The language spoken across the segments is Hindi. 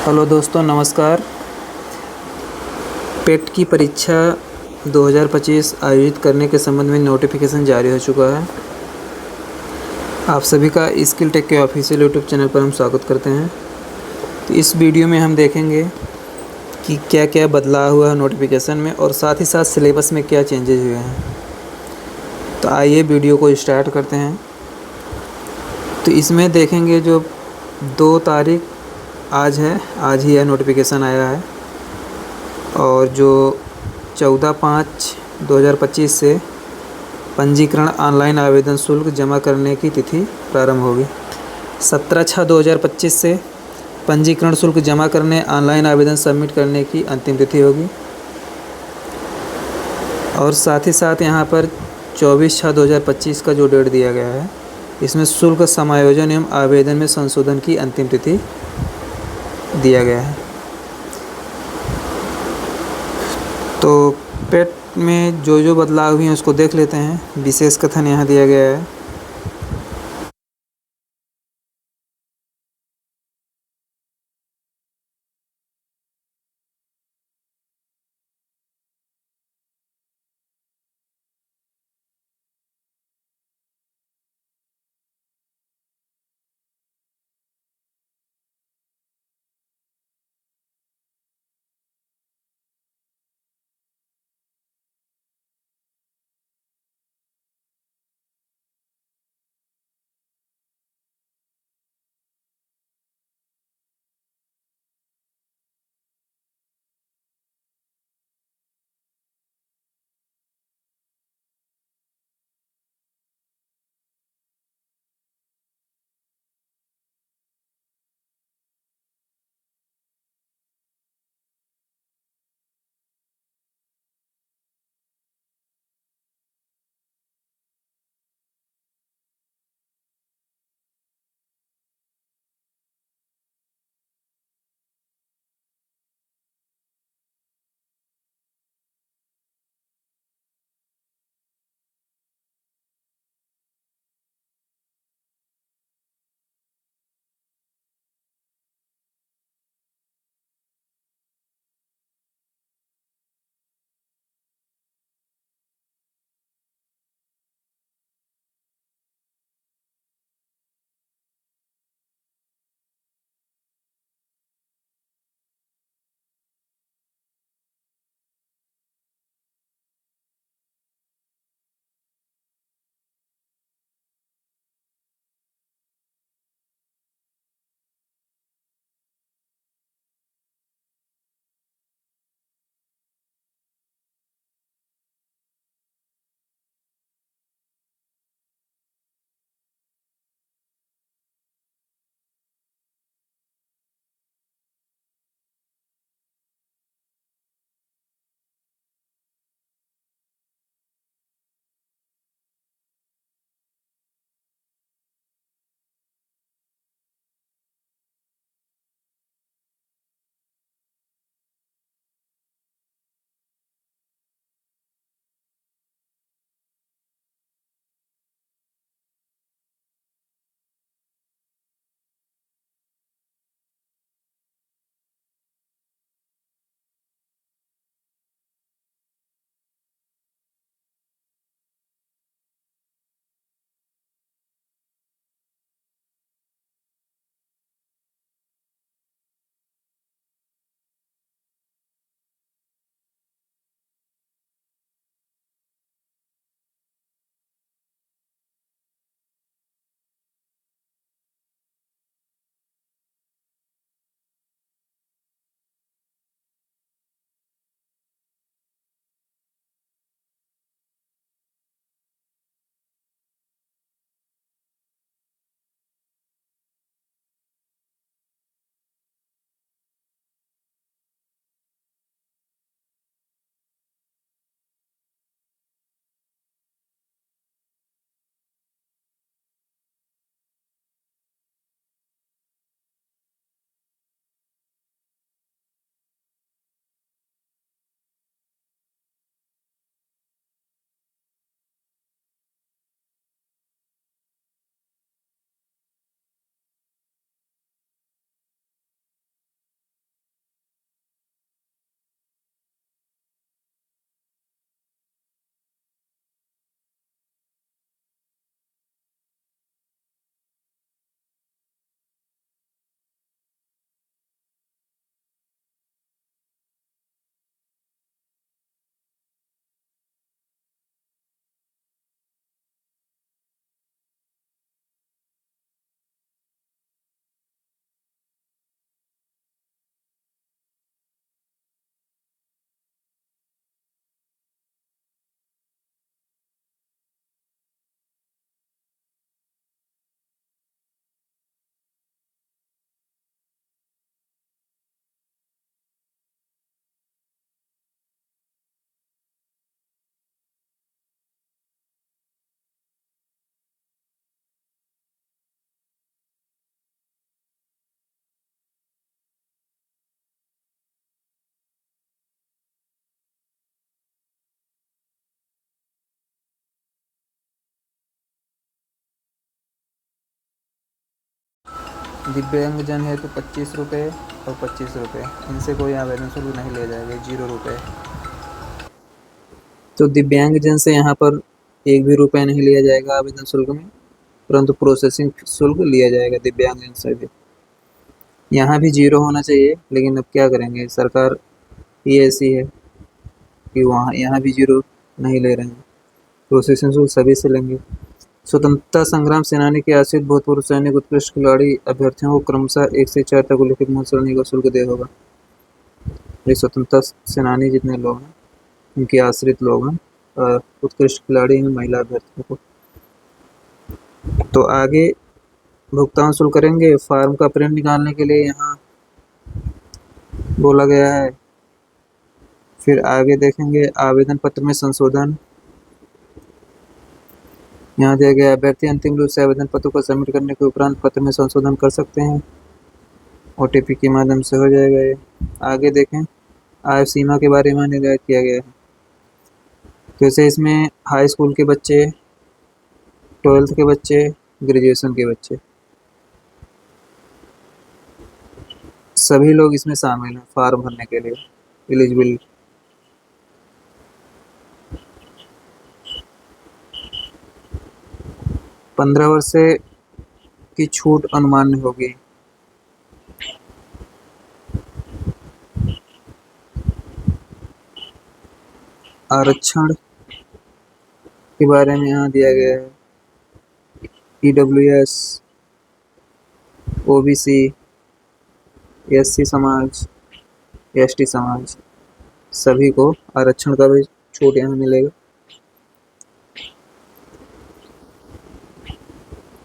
हेलो दोस्तों, नमस्कार। पेट की परीक्षा 2025 आयोजित करने के संबंध में नोटिफिकेशन जारी हो चुका है। आप सभी का स्किल टेक के ऑफिशियल यूट्यूब चैनल पर हम स्वागत करते हैं। तो इस वीडियो में हम देखेंगे कि क्या क्या बदलाव हुआ है नोटिफिकेशन में और साथ ही साथ सिलेबस में क्या चेंजेस हुए हैं। तो आइए वीडियो को स्टार्ट करते हैं। तो इसमें देखेंगे जो 2 तारीख आज है, आज ही यह नोटिफिकेशन आया है। और जो 14/5/2025 से पंजीकरण ऑनलाइन आवेदन शुल्क जमा करने की तिथि प्रारंभ होगी। 17/6/2025 से पंजीकरण शुल्क जमा करने ऑनलाइन आवेदन सबमिट करने की अंतिम तिथि होगी। और साथ ही साथ यहाँ पर 24/6/2025 का जो डेट दिया गया है, इसमें शुल्क समायोजन एवं आवेदन में संशोधन की अंतिम तिथि दिया गया है। तो पेट में जो जो बदलाव हुए हैं उसको देख लेते हैं। विशेष कथन यहाँ दिया गया है। दिव्यांगजन है तो 25 रुपये और 25 रुपये, इनसे कोई आवेदन शुल्क नहीं लिया जाएगा, 0 रुपये। तो दिव्यांगजन से यहाँ पर 1 भी रुपया नहीं लिया जाएगा आवेदन शुल्क में, परंतु प्रोसेसिंग शुल्क लिया जाएगा दिव्यांगजन से भी। यहाँ भी 0 होना चाहिए, लेकिन अब क्या करेंगे, सरकार ही ऐसी है कि यहाँ भी 0 नहीं ले रहे हैं, प्रोसेसिंग शुल्क सभी से लेंगे। स्वतंत्रता संग्राम सेनानी के आश्रित भूतपूर्व सैनिक उत्कृष्ट खिलाड़ी अभ्यर्थियों को क्रमशः 1 से 4 तक उल्लिखित मूल श्रेणी का शुल्क देय होगा। ये स्वतंत्रता सेनानी जितने लोग हैं, उनके आश्रित लोग हैं, और उत्कृष्ट खिलाड़ी हैं महिला अभ्यर्थियों को। तो आगे भुगतान शुल्क करेंगे, फॉर्म का प्रिंट निकालने के लिए यहाँ बोला गया है। फिर आगे देखेंगे आवेदन पत्र में संशोधन, यहाँ दिया गया अभ्यर्थी अंतिम रूप से आवेदन पत्र को सबमिट करने के उपरांत पत्र में संशोधन कर सकते हैं, OTP के माध्यम से हो जाएगा ये। आगे देखें आयु सीमा के बारे में निर्धारित किया गया है, जैसे इसमें हाई स्कूल के बच्चे, 12th के बच्चे, ग्रेजुएशन के बच्चे, सभी लोग इसमें शामिल हैं फॉर्म भरने के लिए एलिजिबल। पंद्रह वर्ष से की छूट अनुमान्य होगी। आरक्षण के बारे में यहाँ दिया गया है, EWS, OBC, SC समाज, ST समाज, सभी को आरक्षण का भी छूट यहाँ मिलेगा।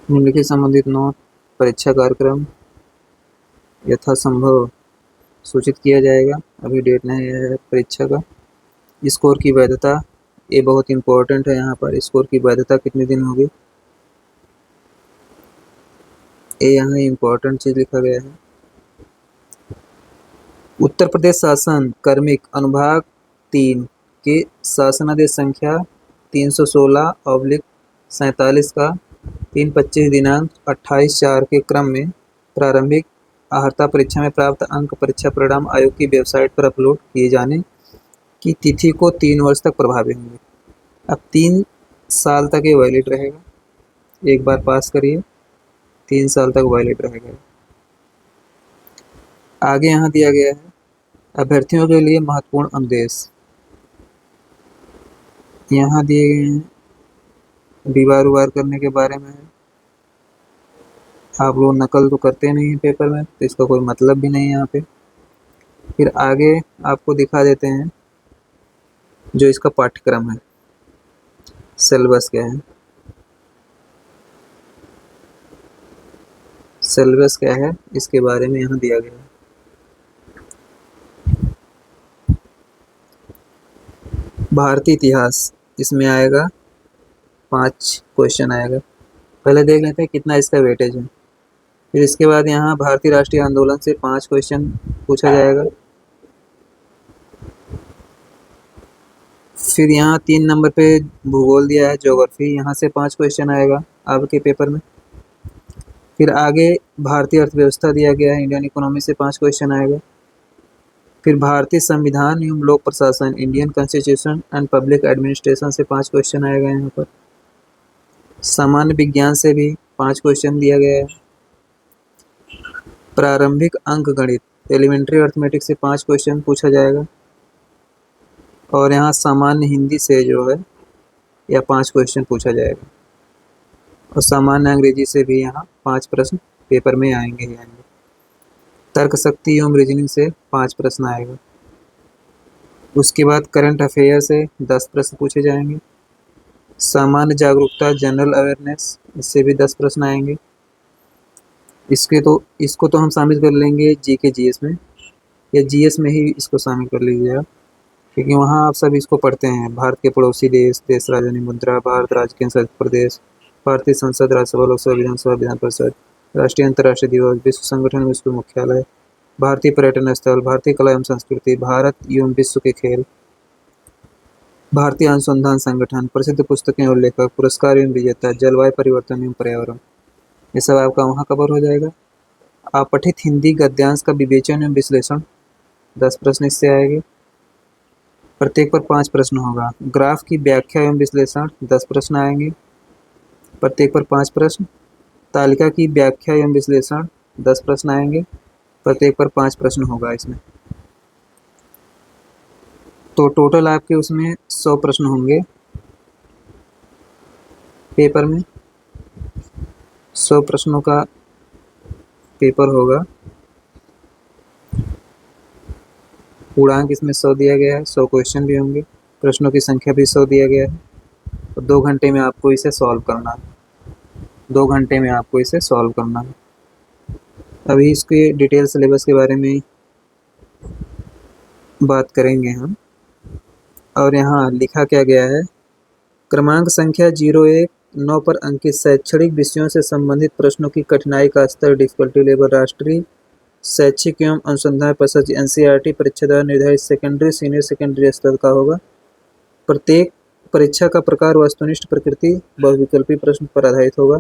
निम्नलिखित संबंधित नोट परीक्षा कार्यक्रम यथासंभव सूचित किया जाएगा। अभी डेट नहीं है परीक्षा का। स्कोर की वैधता, ये बहुत इम्पोर्टेंट है, यहाँ पर स्कोर की वैधता कितने दिन होगी, ये यहाँ इम्पोर्टेंट चीज़ लिखा गया है। उत्तर प्रदेश शासन कार्मिक अनुभाग 3 के शासनादेश संख्या 316/47 का 3/25 दिनांक 28/4 के क्रम में प्रारंभिक अर्हता परीक्षा में प्राप्त अंक परीक्षा परिणाम आयोग की वेबसाइट पर अपलोड किए जाने की तिथि को 3 वर्ष तक प्रभावी होंगे। अब 3 साल तक ये वैलिड रहेगा, एक बार पास करिए 3 साल तक वैलिड रहेगा। आगे यहाँ दिया गया है अभ्यर्थियों के लिए महत्वपूर्ण अनुदेश, यहाँ दिए गए हैं दीवार उवार करने के बारे में है। आप लोग नकल तो करते नहीं हैं पेपर में, तो इसका कोई मतलब भी नहीं है यहाँ पे। फिर आगे आपको दिखा देते हैं जो इसका पाठ्यक्रम है, सिलेबस क्या है, सिलेबस क्या है इसके बारे में यहाँ दिया गया है। भारतीय इतिहास इसमें आएगा, 5 क्वेश्चन आएगा। पहले देख लेते हैं कितना इसका वेटेज है। फिर इसके बाद यहाँ भारतीय राष्ट्रीय आंदोलन से 5 क्वेश्चन पूछा जाएगा। फिर यहाँ 3 नंबर पे भूगोल दिया है, ज्योग्राफी, यहाँ से 5 क्वेश्चन आएगा आपके पेपर में। फिर आगे भारतीय अर्थव्यवस्था दिया गया है, इंडियन इकोनॉमी से 5 क्वेश्चन आएगा। फिर भारतीय संविधान एवं लोक प्रशासन, Indian constitution and public administration से 5 क्वेश्चन आएगा यहाँ पर। सामान्य विज्ञान से भी 5 क्वेश्चन दिया गया है। प्रारंभिक अंक गणित, एलिमेंट्री अर्थमेटिक्स से 5 क्वेश्चन पूछा जाएगा। और यहाँ सामान्य हिंदी से जो है या 5 क्वेश्चन पूछा जाएगा। और सामान्य अंग्रेजी से भी यहाँ 5 प्रश्न पेपर में आएंगे ही आएंगे। तर्क शक्ति एवं रीजनिंग से 5 प्रश्न आएगा। उसके बाद करंट अफेयर से 10 प्रश्न पूछे जाएंगे। सामान्य जागरूकता, जनरल अवेयरनेस, इससे भी 10 प्रश्न आएंगे। इसको तो हम शामिल कर लेंगे जीके जीएस में, या जीएस में ही इसको शामिल कर लीजिए आप, क्योंकि वहाँ आप सब इसको पढ़ते हैं। भारत के पड़ोसी देश, देश राजधानी मुद्रा, भारत राज्य केंद्र शासित प्रदेश, भारतीय संसद, राज्यसभा, लोकसभा, विधानसभा, विधान परिषद, राष्ट्रीय अंतर्राष्ट्रीय दिवस, विश्व संगठन, विश्व मुख्यालय, भारतीय पर्यटन स्थल, भारतीय कला एवं संस्कृति, भारत एवं विश्व के खेल, भारतीय अनुसंधान संगठन, प्रसिद्ध पुस्तकें और लेखक, पुरस्कार एवं विजेता, जलवायु परिवर्तन एवं पर्यावरण, ये सब आपका वहाँ कवर हो जाएगा। अपठित हिंदी गद्यांश का विवेचन एवं विश्लेषण, 10 प्रश्न इससे आएंगे। प्रत्येक पर 5 प्रश्न होगा। ग्राफ की व्याख्या एवं विश्लेषण, 10 प्रश्न आएंगे। प्रत्येक पर 5 प्रश्न। तालिका की व्याख्या एवं विश्लेषण, 10 प्रश्न आएंगे। प्रत्येक पर 5 प्रश्न होगा इसमें। तो टोटल आपके उसमें 100 प्रश्न होंगे पेपर में। 100 प्रश्नों का पेपर होगा। पूर्णांक इसमें 100 दिया गया है। 100 क्वेश्चन भी होंगे। प्रश्नों की संख्या भी 100 दिया गया है। और 2 घंटे में आपको इसे सॉल्व करना है। 2 घंटे में आपको इसे सॉल्व करना है। अभी इसके डिटेल सिलेबस के बारे में बात करेंगे हम। और यहाँ लिखा क्या गया है, क्रमांक संख्या 019 पर अंकित शैक्षणिक विषयों से संबंधित प्रश्नों की कठिनाई का स्तर डिफिकल्टी लेवल राष्ट्रीय शैक्षिक एवं अनुसंधान परिषद एनसीईआरटी परीक्षा द्वारा निर्धारित सेकेंडरी सीनियर सेकेंडरी स्तर का होगा। प्रत्येक परीक्षा का प्रकार वस्तुनिष्ठ प्रकृति बहुविकल्पी प्रश्न पर आधारित होगा।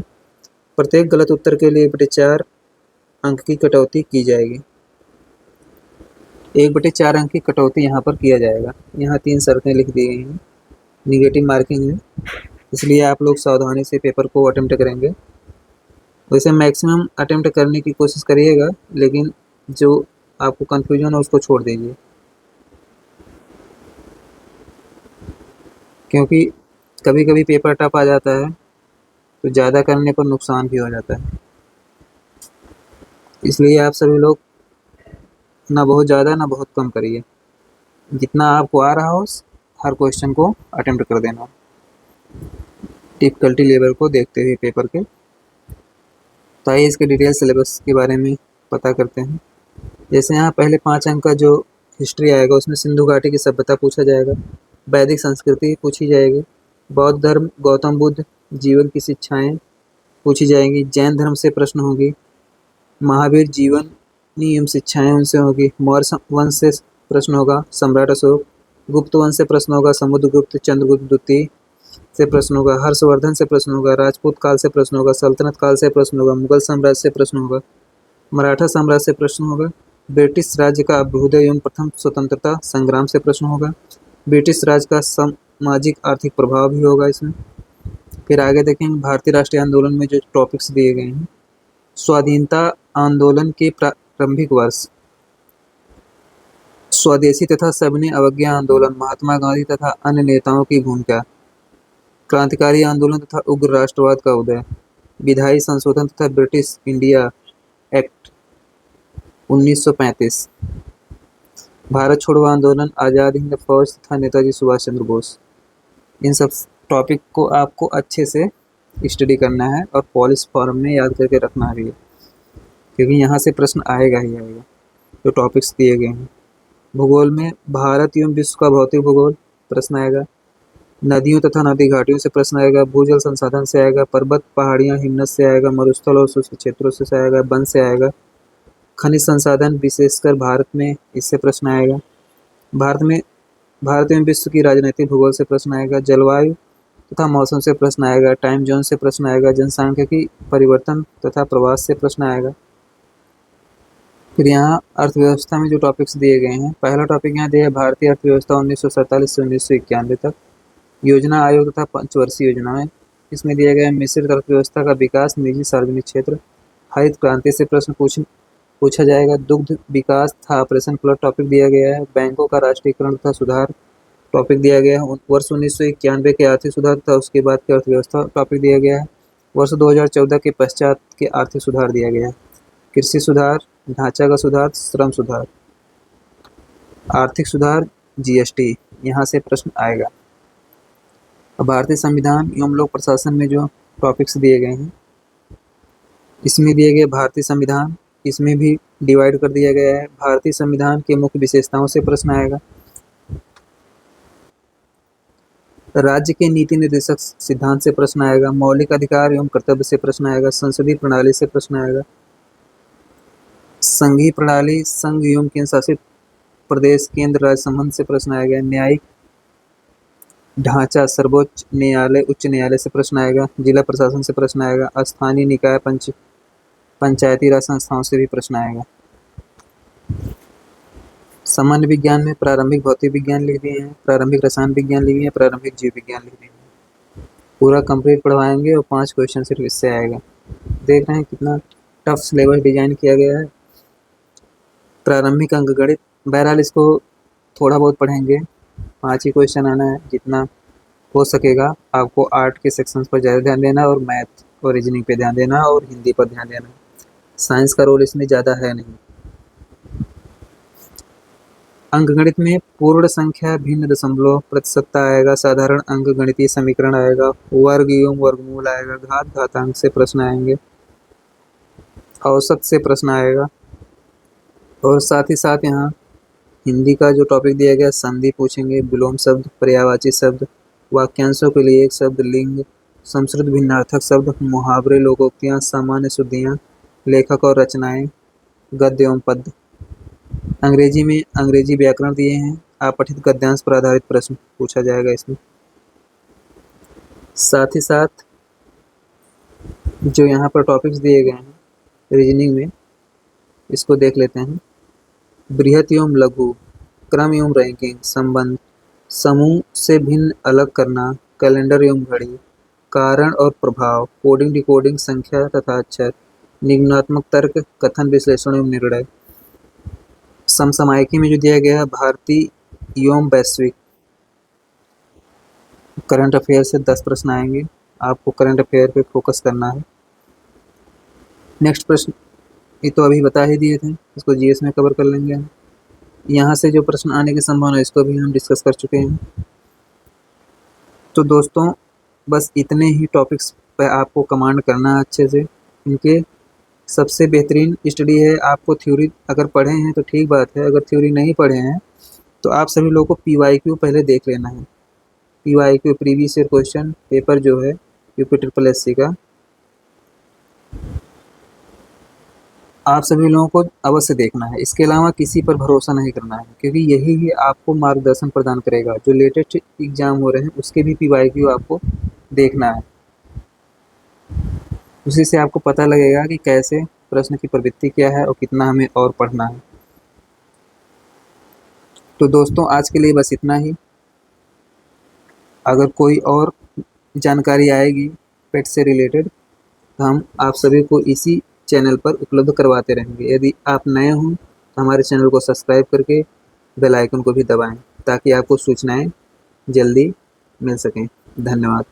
प्रत्येक गलत उत्तर के लिए 1/4 अंक की कटौती की जाएगी। 1/4 अंक की कटौती यहाँ पर किया जाएगा। यहाँ 3 शर्तें लिख दी गई हैं। निगेटिव मार्किंग है, इसलिए आप लोग सावधानी से पेपर को अटेम्प्ट करेंगे। वैसे मैक्सिमम अटेम्प्ट करने की कोशिश करिएगा, लेकिन जो आपको कन्फ्यूजन है उसको छोड़ दीजिए, क्योंकि कभी कभी पेपर टफ आ जाता है तो ज़्यादा करने पर नुकसान भी हो जाता है। इसलिए आप सभी लोग ना बहुत ज़्यादा ना बहुत कम करिए। जितना आपको आ रहा हो हर क्वेश्चन को अटेम्प्ट कर देना, डिफिकल्टी लेवल को देखते हुए पेपर के। तो आइए इसके डिटेल सिलेबस के बारे में पता करते हैं। जैसे यहाँ पहले 5 अंक का जो हिस्ट्री आएगा उसमें सिंधु घाटी की सभ्यता पूछा जाएगा, वैदिक संस्कृति पूछी जाएगी, बौद्ध धर्म, गौतम बुद्ध, जीवन की शिक्षाएं पूछी जाएंगी, जैन धर्म से प्रश्न होंगी, महावीर जीवनी एवं शिक्षाएं उनसे होगी, मौर्य वंश से प्रश्न होगा, सम्राट अशोक, गुप्त वंश से प्रश्न होगा, समुद्रगुप्त, चंद्रगुप्त द्वितीय से प्रश्न होगा, हर्षवर्धन से प्रश्न होगा, राजपूत काल से प्रश्न होगा, सल्तनत काल से प्रश्न होगा, मुगल साम्राज्य से प्रश्न होगा, मराठा साम्राज्य से प्रश्न होगा, ब्रिटिश राज्य का अभ्युदय एवं प्रथम स्वतंत्रता संग्राम से प्रश्न होगा, ब्रिटिश राज का सामाजिक आर्थिक प्रभाव भी होगा इसमें। फिर आगे देखेंगे भारतीय राष्ट्रीय आंदोलन में जो टॉपिक्स दिए गए हैं, स्वाधीनता आंदोलन के प्रारंभिक वर्ष, स्वदेशी तथा सविनय अवज्ञा आंदोलन, महात्मा गांधी तथा अन्य नेताओं की भूमिका, क्रांतिकारी आंदोलन तथा उग्र राष्ट्रवाद का उदय, विधायी संशोधन तथा ब्रिटिश इंडिया एक्ट 1935, भारत छोड़ो आंदोलन, आज़ाद हिंद फौज तथा नेताजी सुभाष चंद्र बोस। इन सब टॉपिक को आपको अच्छे से स्टडी करना है और पॉलिश फॉर्म में याद करके रखना भी है, क्योंकि यहाँ से प्रश्न आएगा ही आएगा जो टॉपिक्स दिए गए हैं। भूगोल में भारत एवं विश्व का भौतिक भूगोल प्रश्न आएगा, नदियों तथा नदी घाटियों से प्रश्न आएगा, भूजल संसाधन से आएगा, पर्वत पहाड़ियाँ हिमनद से आएगा, मरुस्थल और शुष्क क्षेत्रों से आएगा, वन से आएगा, खनिज संसाधन विशेषकर भारत में इससे प्रश्न आएगा, भारत एवं विश्व की राजनीतिक भूगोल से प्रश्न आएगा, जलवायु तथा मौसम से प्रश्न आएगा, टाइम जोन से प्रश्न आएगा, जनसांख्यिकी परिवर्तन तथा प्रवास से प्रश्न आएगा। फिर यहाँ अर्थव्यवस्था में जो टॉपिक्स दिए गए हैं, पहला टॉपिक यहाँ दिया है भारतीय अर्थव्यवस्था 1947 से 1991 तक, योजना आयोग तथा पंचवर्षीय योजनाएं। इसमें दिया गया है मिश्रित अर्थव्यवस्था का विकास, निजी सार्वजनिक क्षेत्र, हरित क्रांति से प्रश्न पूछा जाएगा, दुग्ध विकास तथा ऑपरेशन फ्लड टॉपिक दिया गया है, बैंकों का राष्ट्रीयकरण तथा सुधार टॉपिक दिया गया है, वर्ष 1991 के आर्थिक सुधार तथा उसके बाद की अर्थव्यवस्था टॉपिक दिया गया है, वर्ष 2014 के पश्चात के आर्थिक सुधार दिया गया है, कृषि सुधार, ढांचागत सुधार, श्रम सुधार, आर्थिक सुधार, जीएसटी, यहाँ से प्रश्न आएगा। अब भारतीय संविधान एवं लोक प्रशासन में जो टॉपिक्स दिए गए हैं, इसमें दिए गए भारतीय संविधान, इसमें भी डिवाइड कर दिया गया है। भारतीय संविधान के मुख्य विशेषताओं से प्रश्न आएगा, राज्य के नीति निर्देशक सिद्धांत से प्रश्न आएगा, मौलिक अधिकार एवं कर्तव्य से प्रश्न आएगा, संसदीय प्रणाली से प्रश्न आएगा, संघीय प्रणाली, संघ एवं केंद्र शासित प्रदेश केंद्र राज्य संबंध से प्रश्न आएगा, न्यायिक ढांचा, सर्वोच्च न्यायालय, उच्च न्यायालय से प्रश्न आएगा, जिला प्रशासन से प्रश्न आएगा, स्थानीय निकाय पंचायती राज संस्थाओं से भी प्रश्न आएगा। सामान्य विज्ञान में प्रारंभिक भौतिक विज्ञान लिख दिए हैं, प्रारंभिक रसायन विज्ञान लिख दिए हैं, प्रारंभिक जीव विज्ञान लिख दिए हैं। पूरा कंप्लीट पढ़वाएंगे और 5 क्वेश्चन सिर्फ इससे आएगा। देख रहे हैं कितना टफ सिलेबस डिजाइन किया गया है। प्रारंभिक अंकगणित, बहरहाल इसको थोड़ा बहुत पढ़ेंगे, 5 ही क्वेश्चन आना है, जितना हो सकेगा। आपको आर्ट के सेक्शंस पर ज़्यादा ध्यान देना और मैथ और रीजनिंग पे ध्यान देना और हिंदी पर ध्यान देना। साइंस का रोल इसमें ज़्यादा है नहीं। अंकगणित में पूर्ण संख्या, भिन्न दशमलव, प्रतिशतता आएगा, साधारण अंकगणितीय समीकरण आएगा, वर्ग एवं वर्गमूल आएगा, घात घातांक से प्रश्न आएंगे, औसत से प्रश्न आएगा और साथ ही साथ यहाँ हिंदी का जो टॉपिक दिया गया संधि पूछेंगे, विलोम शब्द, पर्यायवाची शब्द, वाक्यांशों के लिए एक शब्द, लिंग, संस्कृत भिन्नार्थक शब्द, मुहावरे, लोकोक्तियाँ, सामान्य शुद्धियाँ, लेखक और रचनाएं, गद्य एवं पद्य। अंग्रेजी में अंग्रेजी व्याकरण दिए हैं, अपठित गद्यांश पर आधारित प्रश्न पूछा जाएगा इसमें। साथ ही साथ जो यहाँ पर टॉपिक्स दिए गए हैं रीजनिंग में, इसको देख लेते हैं। बृहत एवं लघु, क्रम एवं रैंकिंग, संबंध, समूह से भिन्न अलग करना, कैलेंडर एवं घड़ी, कारण और प्रभाव, कोडिंग डिकोडिंग, संख्या तथा अक्षर, निम्नात्मक तर्क, कथन विश्लेषण एवं निर्णय। समसामयिकी में जो दिया गया है भारतीय एवं वैश्विक, करंट अफेयर से 10 प्रश्न आएंगे, आपको करंट अफेयर पे फोकस करना है। नेक्स्ट प्रश्न, ये तो अभी बता ही दिए थे, इसको जीएस में कवर कर लेंगे हम। यहाँ से जो प्रश्न आने की संभावना है इसको भी हम डिस्कस कर चुके हैं। तो दोस्तों बस इतने ही टॉपिक्स पे आपको कमांड करना है अच्छे से। इनके सबसे बेहतरीन स्टडी है, आपको थ्योरी अगर पढ़े हैं तो ठीक बात है, अगर थ्योरी नहीं पढ़े हैं तो आप सभी लोगों को PYQ पहले देख लेना है। PYQ previous year question paper जो है UPSSC का, आप सभी लोगों को अवश्य देखना है। इसके अलावा किसी पर भरोसा नहीं करना है, क्योंकि यही ही आपको मार्गदर्शन प्रदान करेगा। जो लेटेस्ट एग्जाम हो रहे हैं उसके भी PYQ आपको देखना है, उसी से आपको पता लगेगा कि कैसे प्रश्न की प्रवृत्ति क्या है और कितना हमें और पढ़ना है। तो दोस्तों आज के लिए बस इतना ही। अगर कोई और जानकारी आएगी पेट से रिलेटेड तो हम आप सभी को इसी चैनल पर उपलब्ध करवाते रहेंगे। यदि आप नए हों तो हमारे चैनल को सब्सक्राइब करके बेल आइकन को भी दबाएं ताकि आपको सूचनाएं जल्दी मिल सकें। धन्यवाद।